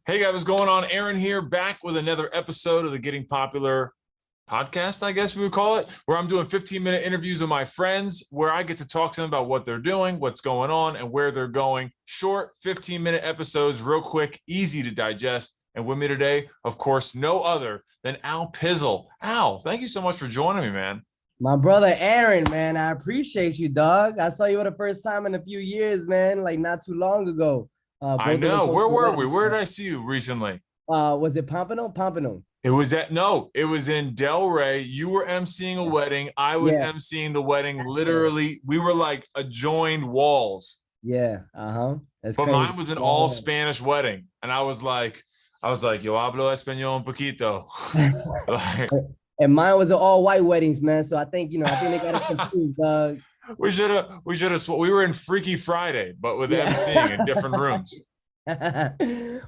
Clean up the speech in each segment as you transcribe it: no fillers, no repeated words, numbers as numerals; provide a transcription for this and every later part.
Hey guys, what's going on? Aaron here, back with another episode of the Getting Popular podcast, I guess we would call it, where I'm doing 15-minute interviews with my friends, where I get to talk to them about what they're doing, what's going on, and where they're going. Short 15-minute episodes, real quick, easy to digest. And with me today, of course, no other than Al Pizzle. Al, thank you so much for joining me, man. My brother Aaron, man, I appreciate you, dog. I saw you for the first time in a few years, man, like not too long ago. I Both of us know. Where hosted were we? weddings. Where did I see you recently? Was it Pompano? Pompano. It was at no, it was in Delray. You were emceeing a wedding. I was Yeah, emceeing the wedding. that's it. Literally, we were like adjoined walls. Yeah, That's But crazy. mine was an all Yeah. Spanish wedding. And I was like, yo hablo español un poquito. Like, And mine was an all white weddings, man. So I think they got us confused, dog. we should have, we were in Freaky Friday, but with emceeing Yeah. in different rooms.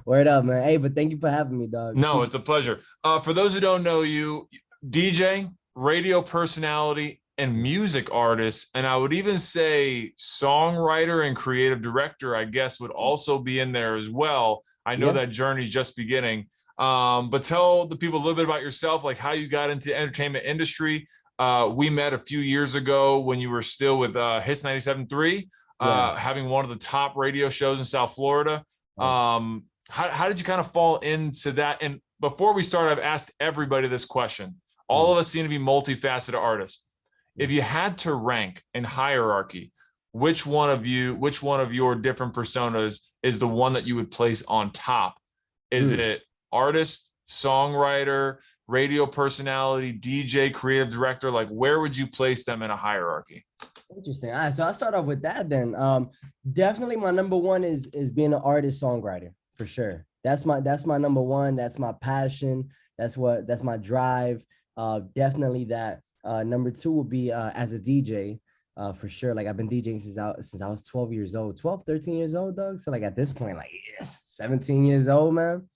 Word up, man. Hey, but thank you for having me, dog. No, Appreciate it's a pleasure. For those who don't know you, DJ, radio personality, and music artist, and I would even say songwriter and creative director, I guess, would also be in there as well. I know Yeah. that journey's just beginning. But tell the people a little bit about yourself, like how you got into the entertainment industry. We met a few years ago when you were still with Hits 97.3, Yeah. having one of the top radio shows in South Florida. Oh. How did you kind of fall into that? And before we start, I've asked everybody this question. All Mm. of us seem to be multifaceted artists. If you had to rank in hierarchy, which one of your different personas is the one that you would place on top? Is Mm. it artist, songwriter, radio personality, DJ, creative director? Like, where would you place them in a hierarchy? Interesting. All right, so I'll start off with that then. Definitely my number one is being an artist songwriter for sure. That's my number one. That's my passion. That's my drive. Definitely that. Number two would be as a DJ. For sure. Like I've been DJing since I was 12 years old, 12, 13 years old, Doug. So like at this point, like yes, 17 years old, man.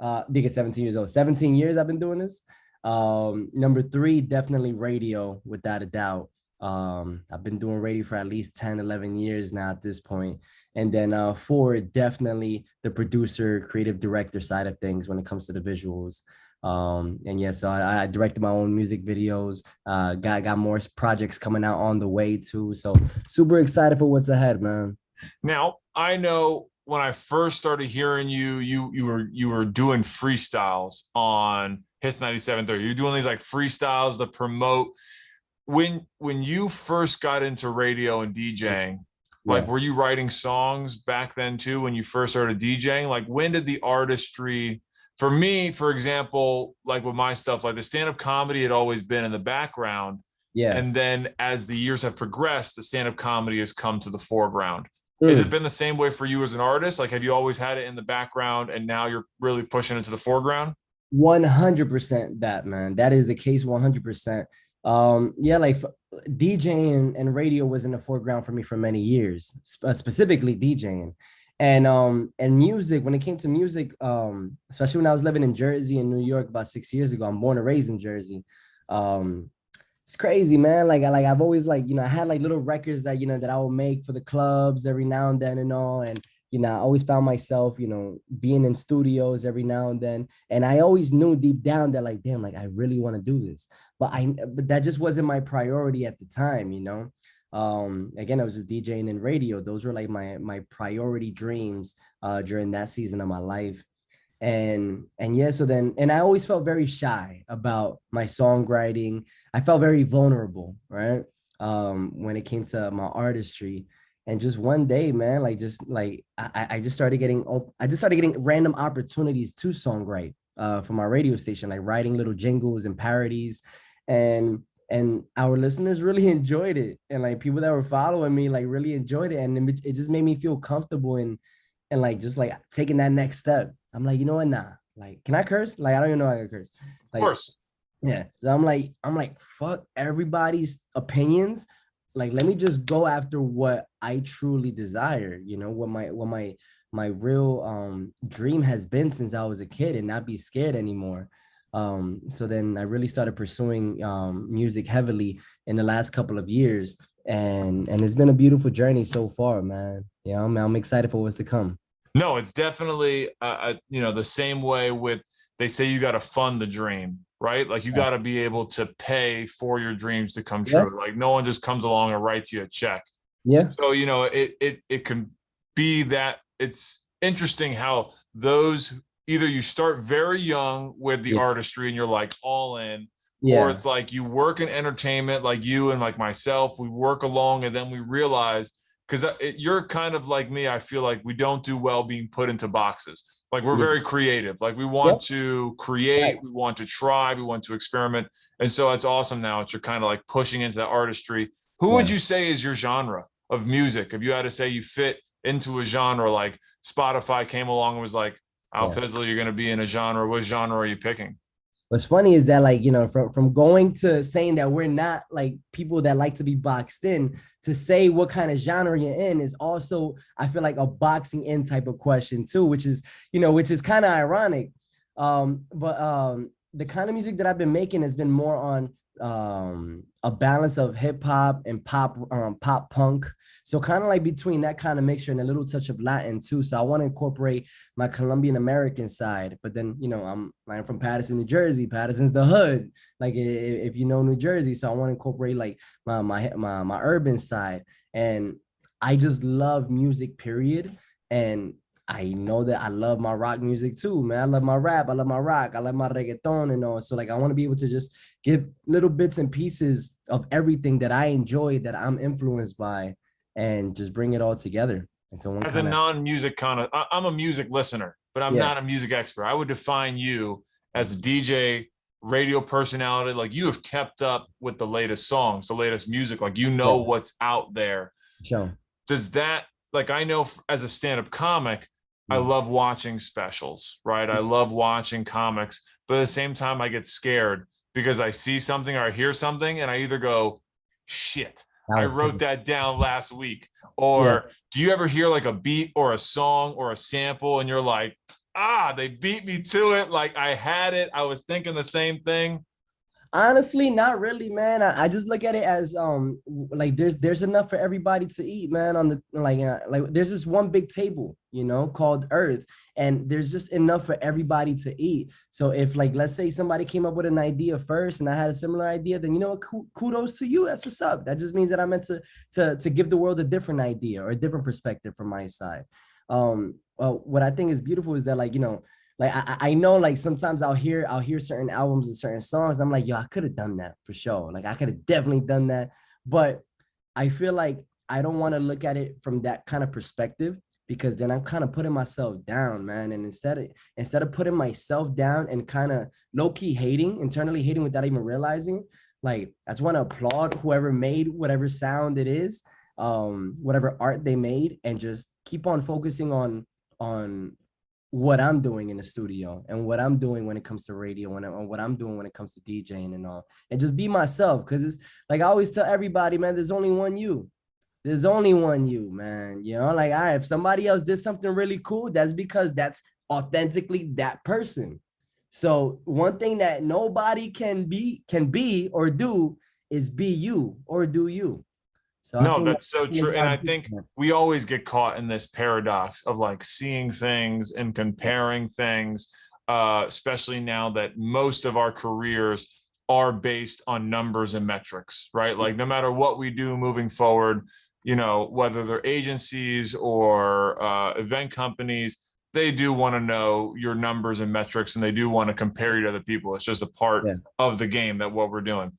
I think it's 17 years old. 17 years I've been doing this. Number three, definitely radio, without a doubt. I've been doing radio for at least 10, 11 years now at this point. And then four, definitely the producer, creative director side of things when it comes to the visuals. And yeah, so I directed my own music videos. Got more projects coming out on the way too. So super excited for what's ahead, man. Now, I know when I first started hearing you, you were doing freestyles on Hits 97.3. You're doing these like freestyles to promote. When you first got into radio and DJing, like Yeah. were you writing songs back then too when you first started DJing? Like when did the artistry, for me, for example, like with my stuff, like the stand-up comedy had always been in the background. Yeah. And then as the years have progressed, the stand-up comedy has come to the foreground. Has it Mm. been the same way for you as an artist? Like, have you always had it in the background and now you're really pushing it to the foreground? 100% that, man. That is the case 100%. Yeah, like DJing and radio was in the foreground for me for many years, specifically DJing. And music, when it came to music, especially when I was living in Jersey and New York about 6 years ago. I'm born and raised in Jersey. Um, it's crazy, man. Like I've always like, I had like little records that, that I would make for the clubs every now and then and all. And I always found myself, being in studios every now and then. And I always knew deep down that like, damn, like I really want to do this. But that just wasn't my priority at the time. Again, I was just DJing and radio. Those were like my priority dreams during that season of my life. And yeah, so then and I always felt very shy about my songwriting. I felt very vulnerable, right? When it came to my artistry. And just one day, man, like just like I just started getting random opportunities to songwrite for my radio station, like writing little jingles and parodies. And our listeners really enjoyed it. And like people that were following me like really enjoyed it. And it just made me feel comfortable and like just like taking that next step. I'm like, you know what? Nah. Like, can I curse? Like, I don't even know how to curse. Of Like, course. yeah. So I'm like, fuck everybody's opinions. Like, let me just go after what I truly desire, what my real dream has been since I was a kid and not be scared anymore. So then I really started pursuing music heavily in the last couple of years. And it's been a beautiful journey so far, man. I'm excited for what's to come. No, it's definitely the same way with, they say you got to fund the dream, right? Like you Yeah. got to be able to pay for your dreams to come Yeah. true. Like no one just comes along and writes you a check. Yeah. So, it can be that. It's interesting how those, either you start very young with the Yeah. artistry and you're like all in, or Yeah. it's like you work in entertainment like you and like myself, we work along and then we realize, because you're kind of like me, I feel like we don't do well being put into boxes. Like we're Yeah. very creative. Like we Yeah. want to Right. create, we want to try, we want to experiment. And so it's awesome now that you're kind of like pushing into that artistry. Who would Yeah. you say is your genre of music? If you had to say you fit into a genre, like Spotify came along and was like, Al Yeah. Pizzle, you're going to be in a genre. What genre are you picking? What's funny is that, like, from going to saying that we're not like people that like to be boxed in, to say what kind of genre you're in is also, I feel like, a boxing in type of question too, which is kind of ironic. But the kind of music that I've been making has been more on a balance of hip hop and pop punk. So kind of like between that kind of mixture and a little touch of Latin too. So I want to incorporate my Colombian American side, but then I'm from Patterson, New Jersey. Patterson's the hood, like if you know New Jersey. So I want to incorporate like my urban side, and I just love music, period. And I know that I love my rock music too, man. I love my rap, I love my rock, I love my reggaeton and all. So like I want to be able to just give little bits and pieces of everything that I enjoy, that I'm influenced by, and just bring it all together into one As a kind of. non-music kind of, I'm a music listener, but I'm Yeah. not a music expert. I would define you as a DJ, radio personality. Like you have kept up with the latest songs, the latest music. Like Yeah. what's out there. Sure. Does that, like, I know as a stand-up comic, I Mm. love watching specials, right? I love watching comics, but at the same time, I get scared because I see something or I hear something, and I either go, "Shit, That I was wrote good. that down last week," Yeah. or do you ever hear like a beat or a song or a sample, and you're like, "Ah, they beat me to it. Like I had it. I was thinking the same thing." Honestly, not really, man. I just look at it as like there's enough for everybody to eat, man. On the like there's this one big table, called Earth, and there's just enough for everybody to eat. So if, like, let's say somebody came up with an idea first and I had a similar idea, then kudos to you. That's what's up. That just means that I meant to give the world a different idea or a different perspective from my side. Well, what I think is beautiful is that, like I know, like sometimes I'll hear certain albums and certain songs. I'm like, yo, I could have done that for sure. Like I could have definitely done that. But I feel like I don't want to look at it from that kind of perspective, because then I'm kind of putting myself down, man. And instead of putting myself down and kind of low-key internally hating without even realizing, like I just want to applaud whoever made whatever sound it is, whatever art they made, and just keep on focusing on what I'm doing in the studio and what I'm doing when it comes to radio and what I'm doing when it comes to DJing and all, and just be myself. Cause it's like I always tell everybody, man, there's only one you. There's only one you, man. Like if somebody else did something really cool, that's because that's authentically that person. So one thing that nobody can be or do is be you or do you. So I No, think that's so that's true. And about I it. think we always get caught in this paradox of like seeing things and comparing things, especially now that most of our careers are based on numbers and metrics, right? Like no matter what we do moving forward, whether they're agencies or event companies, they do want to know your numbers and metrics, and they do want to compare you to other people. It's just a part Yeah. of the game that what we're doing.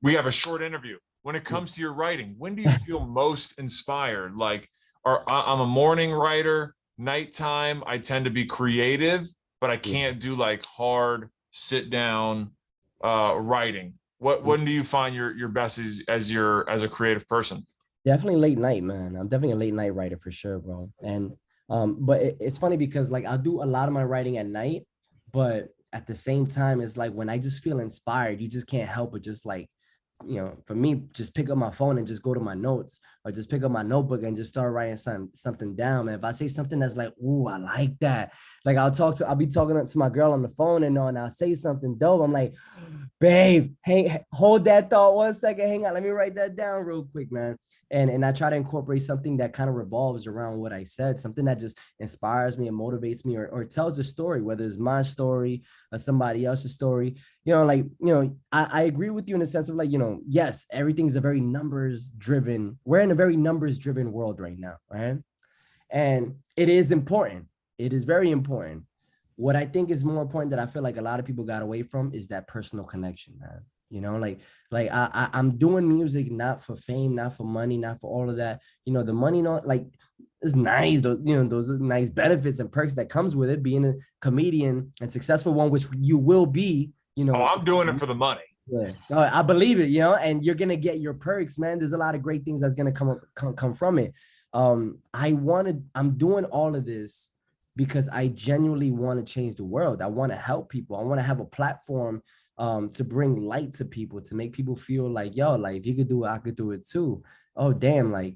We have a short interview. When it comes to your writing, when do you feel most inspired? Like, I'm a morning writer, nighttime, I tend to be creative, but I Yeah. can't do like hard sit down writing. When do you find your best as a creative person? Definitely late night, man. I'm definitely a late night writer for sure, bro. And but it's funny because like I'll do a lot of my writing at night, but at the same time, it's like when I just feel inspired, you just can't help but just like, for me, just pick up my phone and just go to my notes, or just pick up my notebook and just start writing something down, man. If I say something that's like, ooh, I like that, Like I'll be talking to my girl on the phone and I'll say something dope. I'm like, babe, hey, hold that thought 1 second. Hang on, let me write that down real quick, man. And I try to incorporate something that kind of revolves around what I said, something that just inspires me and motivates me, or tells a story, whether it's my story or somebody else's story. I agree with you in the sense of like, yes, everything's a very numbers driven. We're in a very numbers driven world right now, right? And it is important. It is very important. What I think is more important that I feel like a lot of people got away from is that personal connection, man. I'm doing music not for fame, not for money, not for all of that. The money, not like it's nice. Those are nice benefits and perks that comes with it, being a comedian and successful one, which you will be. Oh, I'm doing it for the money. Yeah, no, I believe it. And you're gonna get your perks, man. There's a lot of great things that's gonna come from it. I'm doing all of this because I genuinely want to change the world. I want to help people. I want to have a platform to bring light to people, to make people feel like, yo, like if you could do it, I could do it too. Oh, damn. Like,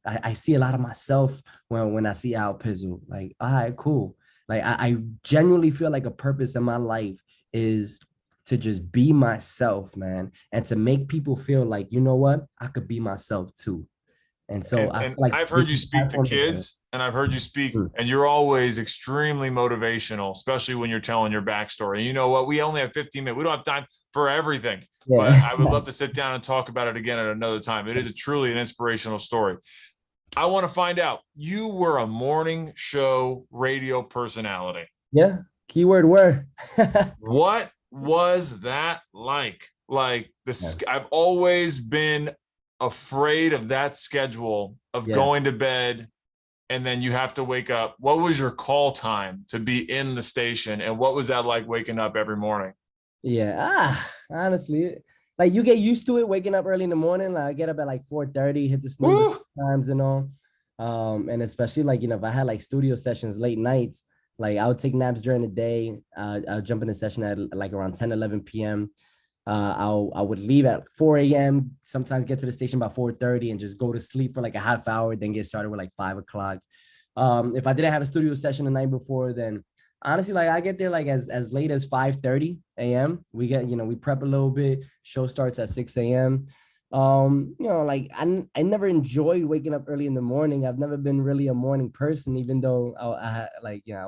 I see a lot of myself when I see Al Pizzle. Like, all right, cool. Like, I genuinely feel like a purpose in my life is to just be myself, man, and to make people feel like, you know what, I could be myself too. And so I feel like I've heard you speak to kids, and I've heard you speak, and you're always extremely motivational, especially when you're telling your backstory. And you know what? We only have 15 minutes. We don't have time for everything, but I would love to sit down and talk about it again at another time. It is truly an inspirational story. I want to find out, you were a morning show radio personality. Yeah. Keyword word. What was that like? Like I've always been afraid of that schedule of going to bed and then you have to wake up. What was your call time to be in the station, and what was that like waking up every morning? Honestly, like you get used to it waking up early in the morning. Like I get up at like 4:30, hit the snooze times and all. And especially like, if I had like studio sessions late nights, like I would take naps during the day. I'll jump in a session at like around 10, 11 p.m. I would leave at 4 a.m., sometimes get to the station by 4:30 and just go to sleep for like a half hour, then get started with like 5 o'clock. If I didn't have a studio session the night before, then honestly, like I get there like as late as 5:30 a.m. We prep a little bit. Show starts at 6 a.m. Like I never enjoyed waking up early in the morning. I've never been really a morning person, even though I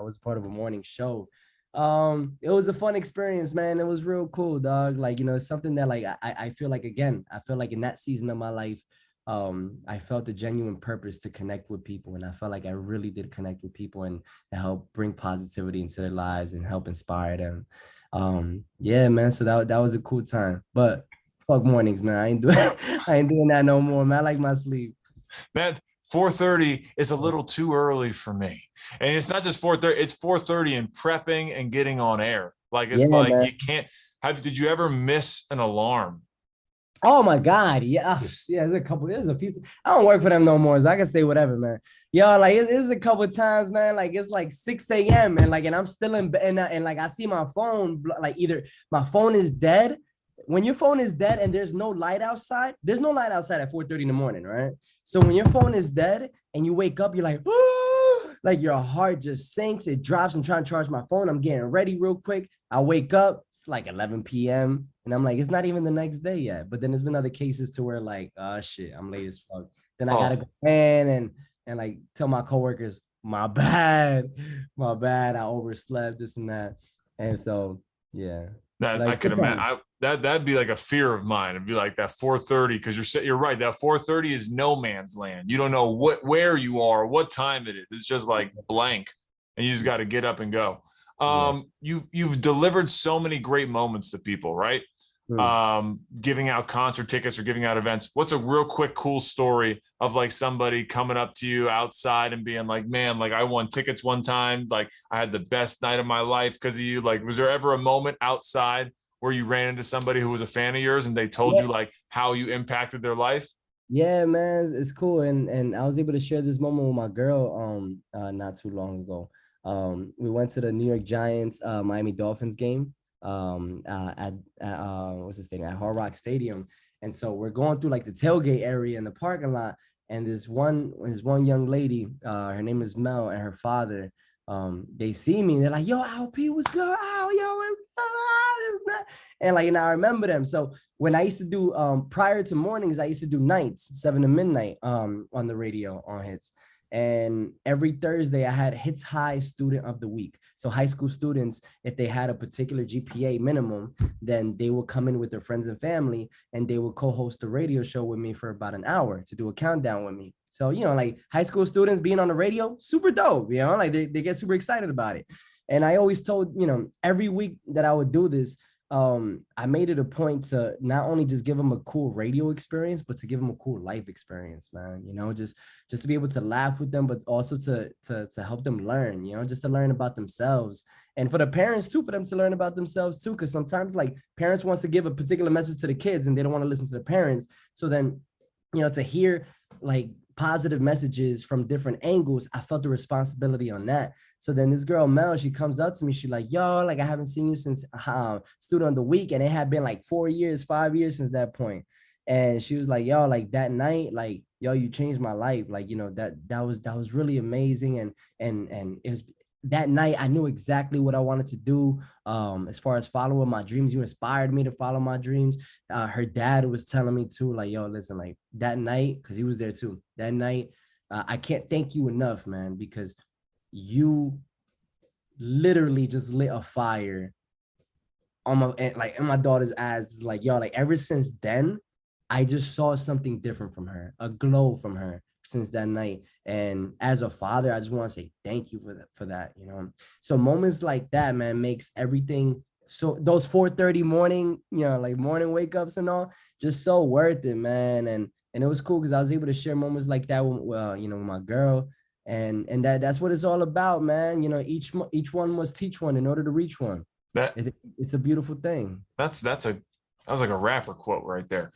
was part of a morning show. It was a fun experience, man. It was real cool, dog. Like, it's something that like I feel like, again, I feel like in that season of my life, I felt a genuine purpose to connect with people, and I felt like I really did connect with people and help bring positivity into their lives and help inspire them. Yeah, man. So that was a cool time. But fuck mornings, man. I ain't doing that no more, man. I like my sleep. Man, 4:30 is a little too early for me. And it's not just 4:30, it's 4:30 and prepping and getting on air. Like it's like man. You can't did you ever miss an alarm? Oh my God. Yeah. Yeah, there's a few. I don't work for them no more. So I can say whatever, man. Yo, like there's a couple of times, man. Like it's like 6 a.m. and I'm still in bed and like I see my phone, like either my phone is dead. When your phone is dead and there's no light outside at 4:30 in the morning, right? So when your phone is dead and you wake up, you're like, oh, like your heart just sinks, it drops. I'm trying to charge my phone. I'm getting ready real quick. I wake up, it's like 11 p.m. and I'm like, it's not even the next day yet. But then there's been other cases to where like, oh shit, I'm late as fuck. Then I gotta go in and like tell my coworkers, my bad, I overslept, this and that. And so, yeah. That like, I could imagine. That'd be like a fear of mine. It'd be like that 4:30, because you're right. That 4:30 is no man's land. You don't know where you are, what time it is. It's just like blank, and you just got to get up and go. You've delivered so many great moments to people, right? Giving out concert tickets or giving out events. What's a real quick, cool story of like somebody coming up to you outside and being like, man, like I won tickets one time. Like I had the best night of my life because of you. Like, was there ever a moment outside where you ran into somebody who was a fan of yours and they told you like how you impacted their life? Yeah, man, it's cool. And I was able to share this moment with my girl not too long ago. We went to the New York Giants Miami Dolphins game at what's the stadium, at Hard Rock Stadium. And so we're going through like the tailgate area in the parking lot, and this one young lady, her name is Mel, and her father they see me, they're like, yo, LP, what's good? Oh, yo, what's good? And like, I remember them. So when I used to do, prior to mornings, I used to do nights, 7 to midnight, on the radio on Hits. And every Thursday I had Hits High Student of the Week. So high school students, if they had a particular GPA minimum, then they will come in with their friends and family, and they will co-host a radio show with me for about an hour to do a countdown with me. So, like high school students being on the radio, super dope, like they get super excited about it. And I always told, every week that I would do this, I made it a point to not only just give them a cool radio experience, but to give them a cool life experience, man. Just to be able to laugh with them, but also to help them learn, just to learn about themselves. And for the parents too, for them to learn about themselves too, because sometimes like parents wants to give a particular message to the kids and they don't want to listen to the parents. So then, to hear like positive messages from different angles, I felt the responsibility on that. So then this girl, Mel, she comes up to me. She's like, yo, like I haven't seen you since Student of the Week. And it had been like 4 years, 5 years since that point. And she was like, yo, like that night, like, yo, you changed my life. Like, that was really amazing. And it was that night, I knew exactly what I wanted to do. As far as following my dreams, you inspired me to follow my dreams. Her dad was telling me too, like, yo, listen, like that night, because he was there too. That night, I can't thank you enough, man, because you literally just lit a fire on in my daughter's eyes. Like, yo, like ever since then, I just saw something different from her, a glow from her since that night. And as a father, I just want to say thank you for that. So moments like that, man, makes everything. So those 4:30 morning, like morning wake ups and all, just so worth it, man. And it was cool because I was able to share moments like that with, with my girl. And that's what it's all about, man. Each one must teach one in order to reach one. It's a beautiful thing. That was like a rapper quote right there.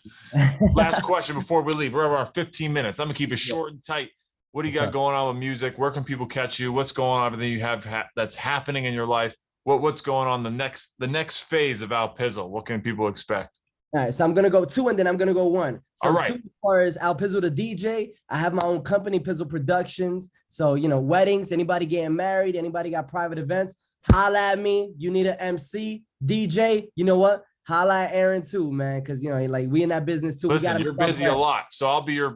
Last question before we leave. We're around 15 minutes. I'm gonna keep it short and tight. What do you got going on with music? Where can people catch you? What's going on? Everything you have that's happening in your life. What's going on the next phase of Al Pizzle? What can people expect? All right, so I'm gonna go 2 and then I'm gonna go 1. So all right. 2, as far as Al Pizzle the DJ, I have my own company, Pizzle Productions. So weddings, anybody getting married, anybody got private events, holla at me. You need an MC, DJ, you know what? Holla at Aaron too, man, because like we in that business too. Listen, you're busy a lot, so I'll be your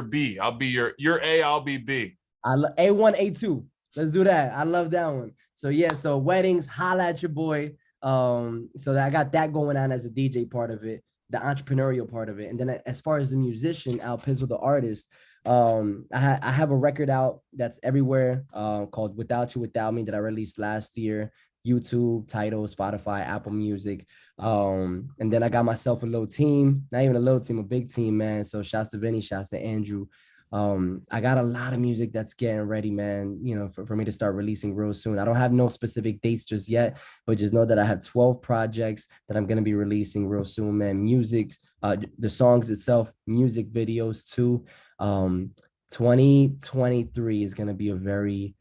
B. I'll be your A. I'll be B. A1, A2. Let's do that. I love that one. So yeah, so weddings, holla at your boy. So that I got that going on as a DJ part of it, the entrepreneurial part of it. And then as far as the musician, Al Pizzle, the artist, I have a record out that's everywhere, called Without You, Without Me, that I released last year. YouTube, Tidal, Spotify, Apple Music. And then I got myself a little team, not even a little team, a big team, man. So shouts to Vinny, shouts to Andrew. I got a lot of music that's getting ready, man, for me to start releasing real soon. I don't have no specific dates just yet, but just know that I have 12 projects that I'm going to be releasing real soon, man. Music, the songs itself, music videos too. 2023 is going to be a very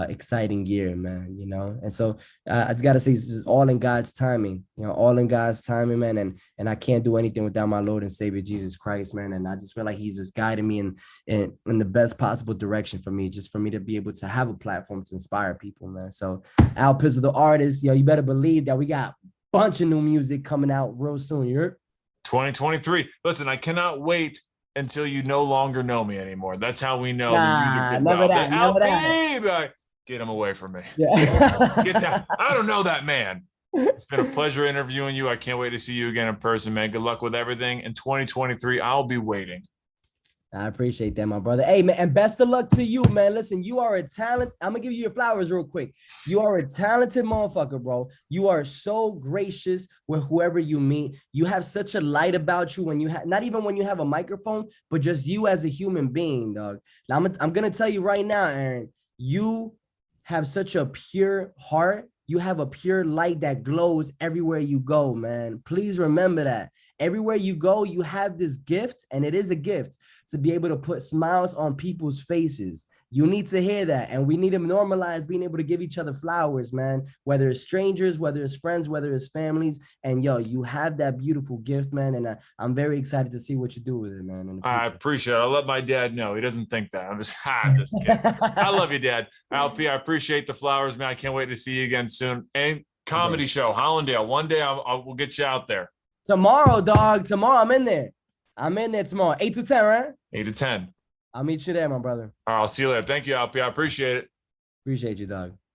exciting year, man, and so I just gotta say, this is all in God's timing, all in God's timing, man, and I can't do anything without my Lord and Savior Jesus Christ, man. And I just feel like he's just guiding me in the best possible direction for me, just for me to be able to have a platform to inspire people, man. So Al Pizzle, the artist, you better believe that we got a bunch of new music coming out real soon. You're 2023. Listen, I cannot wait until you no longer know me anymore. That's how we know the music did well. That. Get him away from me. Yeah. Get that. I don't know that man. It's been a pleasure interviewing you. I can't wait to see you again in person, man. Good luck with everything. In 2023, I'll be waiting. I appreciate that, my brother. Hey, man, and best of luck to you, man. Listen, you are a talent. I'm going to give you your flowers real quick. You are a talented motherfucker, bro. You are so gracious with whoever you meet. You have such a light about you when you have, not even when you have a microphone, but just you as a human being, dog. Now, I'm going to tell you right now, Aaron, you have such a pure heart. You have a pure light that glows everywhere you go, man. Please remember that. Everywhere you go, you have this gift, and it is a gift to be able to put smiles on people's faces. You need to hear that. And we need to normalize being able to give each other flowers, man, whether it's strangers, whether it's friends, whether it's families. And yo, you have that beautiful gift, man. And I'm very excited to see what you do with it, man, in the I future. appreciate it. I'll let my dad know. He doesn't think that. I'm just kidding. I love you, Dad. LP, I appreciate the flowers, man. I can't wait to see you again soon. And comedy show, Hollandale. One day we'll get you out there. Tomorrow, dog. Tomorrow, I'm in there. I'm in there tomorrow. 8 to 10, right? 8 to 10. I'll meet you there, my brother. All right, I'll see you later. Thank you, LP. I appreciate it. Appreciate you, dog.